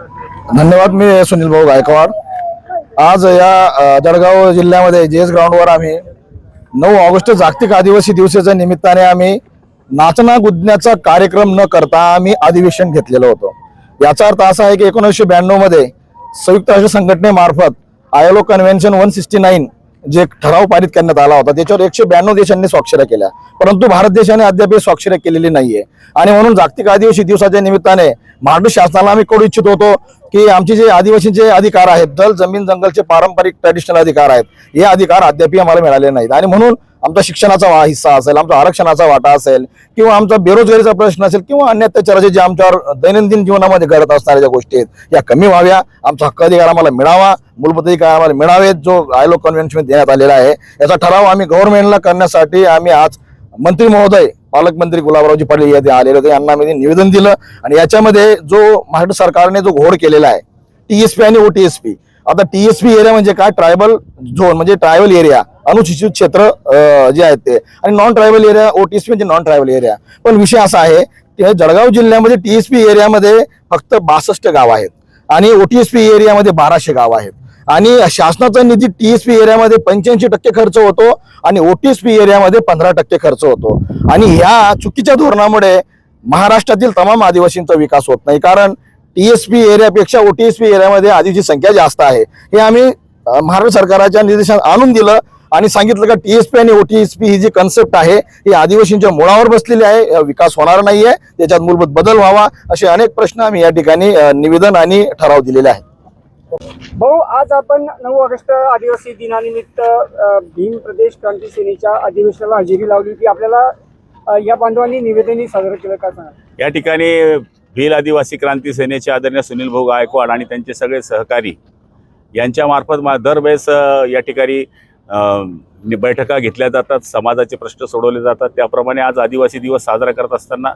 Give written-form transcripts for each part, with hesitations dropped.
धन्यवाद। मी सुनील भाऊ गायकवाड। आज या जळगाव जिल्ह्यामध्ये जेएस ग्राउंडवर आम्ही 9 ऑगस्ट जागतिक आदिवासी दिवसाच्या निमित्ताने आम्ही नाचना गुदण्याचा कार्यक्रम न करता आम्ही अधिवेशन घेतलेलं होतं। याचा अर्थ असा आहे की 1992 मध्ये संयुक्त राष्ट्र संघटनेमार्फत आयएलओ कन्व्हेन्शन 169 जे ठराव पारित करण्यात आला होता त्याच्यावर 192 देशांनी स्वाक्षऱ्या केल्या, परंतु भारत देशाने अद्याप स्वाक्षऱ्या केलेली नाहीये। आणि म्हणून जागतिक आदिवासी दिवसाच्या निमित्ताने महाराष्ट्र शासनाला आम्ही कळू इच्छित होतो की आमचे जे आदिवासींचे अधिकार आहेत, जल जमीन जंगलचे पारंपरिक ट्रॅडिशनल अधिकार आहेत, हे अधिकार अद्याप आम्हाला मिळाले नाहीत। आणि म्हणून आमचा शिक्षणाचा हिस्सा असेल, आमचा आरक्षणाचा वाटा असेल, किंवा आमचा बेरोजगारीचा प्रश्न असेल, किंवा अन्य अत्याचाराचे जे आमच्यावर दैनंदिन जीवनामध्ये घडत असणाऱ्या ज्या गोष्टी आहेत या कमी व्हाव्या, आमचा हक्क अधिकार आम्हाला मिळावा, मूलभूत अधिकार आम्हाला मिळावेत, जो आयएलओ कन्व्हेन्शन देण्यात आलेला आहे याचा ठराव आम्ही गव्हर्नमेंटला करण्यासाठी आम्ही आज मंत्री महोदय पालकमंत्री गुलाबरावजी पाटील येथे आलेले होते, यांना आम्ही निवेदन दिलं। आणि याच्यामध्ये जो महाराष्ट्र सरकारने जो घोड केलेला आहे टीएसपी आणि ओटीएसपी, आता टीएसपी एरिया म्हणजे काय, ट्रायबल झोन म्हणजे ट्रायबल एरिया, अनुसूचित क्षेत्र जे आहेत ते, आणि नॉन ट्रायबल एरिया ओटीएसपी म्हणजे नॉन ट्रायबल एरिया। पण विषय असा आहे की जळगाव जिल्ह्यामध्ये टीएसपी एरियामध्ये फक्त 62 गाव आहेत आणि ओटीएसपी एरियामध्ये 1200 गाव आहेत। आणि शासनाचा निधी टीएसपी एरियामध्ये 85% खर्च होतो आणि ओटीएसपी एरियामध्ये 15% खर्च होतो। आणि ह्या चुकीच्या धोरणामुळे महाराष्ट्रातील तमाम आदिवासींचा विकास होत नाही, कारण टीएसपी एरियापेक्षा ओटीएसपी एरियामध्ये आदिवासी संख्या जास्त आहे। हे आम्ही महाराष्ट्र सरकारच्या निर्देशात आणून दिलं आणि सांगितलं का टीएसपी आणि ओटीएसपी ही जी कन्सेप्ट आहे ही आदिवासींच्या मुळावर बसलेली आहे, विकास होणार नाहीये, त्याच्यात मूलभूत बदल व्हावा असे अनेक प्रश्न आम्ही या ठिकाणी निवेदन आणि ठराव दिलेले आहेत। भाऊ, आज आपण 9 ऑगस्ट आदिवासी दिनानिमित्त भीम प्रदेश क्रांती सेनेच्या अधिवेशनाला हजेरी लावली होती। आपल्याला या बांधवांनी निवेदनही सादर केलं, का सांगा? या ठिकाणी भील आदिवासी क्रांती सेनेचे आदरणीय सुनील भाऊ गायकवाड आणि त्यांचे सगळे सहकारी यांच्या मार्फत दरवेळेस या ठिकाणी बैठका घेतल्या जातात, समाजाचे प्रश्न सोडवले जातात। त्याप्रमाणे आज आदिवासी दिवस साजरा करत असताना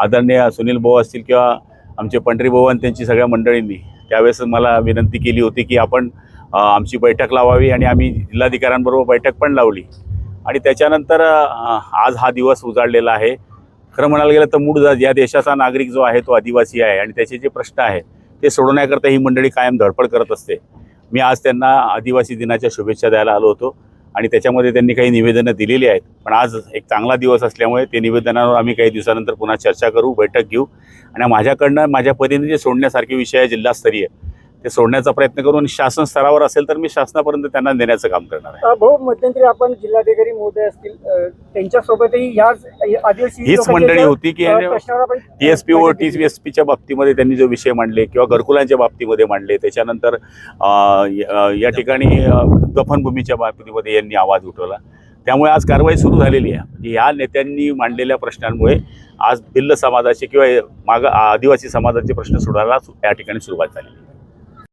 आदरणीय सुनील भाऊ असतील किंवा आमचे पंढरी भाऊ आणि त्यांची सगळ्या मंडळींनी त्यावेळेस मला विनंती केली होती की आपण आमची बैठक लावावी, आणि आम्ही जिल्हाधिकाऱ्यांबरोबर बैठक पण लावली। आणि त्याच्यानंतर आज हा दिवस उजाडलेला आहे। खरं म्हणायला गेलं तर मूळ या देशाचा नागरिक जो आहे तो आदिवासी आहे आणि त्याचे जे प्रश्न आहेत ते सोडवण्याकरता ही मंडळी कायम धडपड करत असते। मी आज त्यांना आदिवासी दिनाच्या शुभेच्छा द्यायला आलो होतो आणि त्याच्यामध्ये त्यांनी काही निवेदनं दिलेली आहेत। पण आज एक चांगला दिवस असल्यामुळे ते निवेदनावर आम्ही काही दिवसानंतर पुन्हा चर्चा करू, बैठक घेऊ, आणि माझ्याकडनं माझ्या परीने जे सोडण्यासारखे विषय आहे जिल्हास्तरीय ते सोडण्याचा प्रयत्न करून शासन स्तरावर असेल तर मी शासनापर्यंत त्यांना देण्याचं काम करणार आहे। भाऊ, मध्यंतरी आपण जिल्हाधिकारी महोदय असतील त्यांच्यासोबतही याच आदिवासी हीच मंडळी होती की टीएसपी व टीएसपीच्या बाबतीमध्ये त्यांनी जो विषय मांडले किंवा घरकुलांच्या बाबतीमध्ये मांडले, त्याच्यानंतर या ठिकाणी दफनभूमीच्या बाबतीमध्ये यांनी आवाज उठवला। त्यामुळे आज कारवाई सुरू झालेली आहे। म्हणजे या नेत्यांनी मांडलेल्या प्रश्नांमुळे आज भिल्ल समाजाचे किंवा आदिवासी समाजाचे प्रश्न सोडवायला या ठिकाणी सुरुवात झाली।